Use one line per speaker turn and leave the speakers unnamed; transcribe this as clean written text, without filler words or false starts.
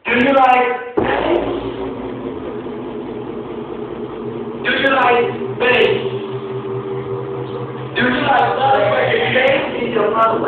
Do you like bass? Do you like motherfucking bass in your mother?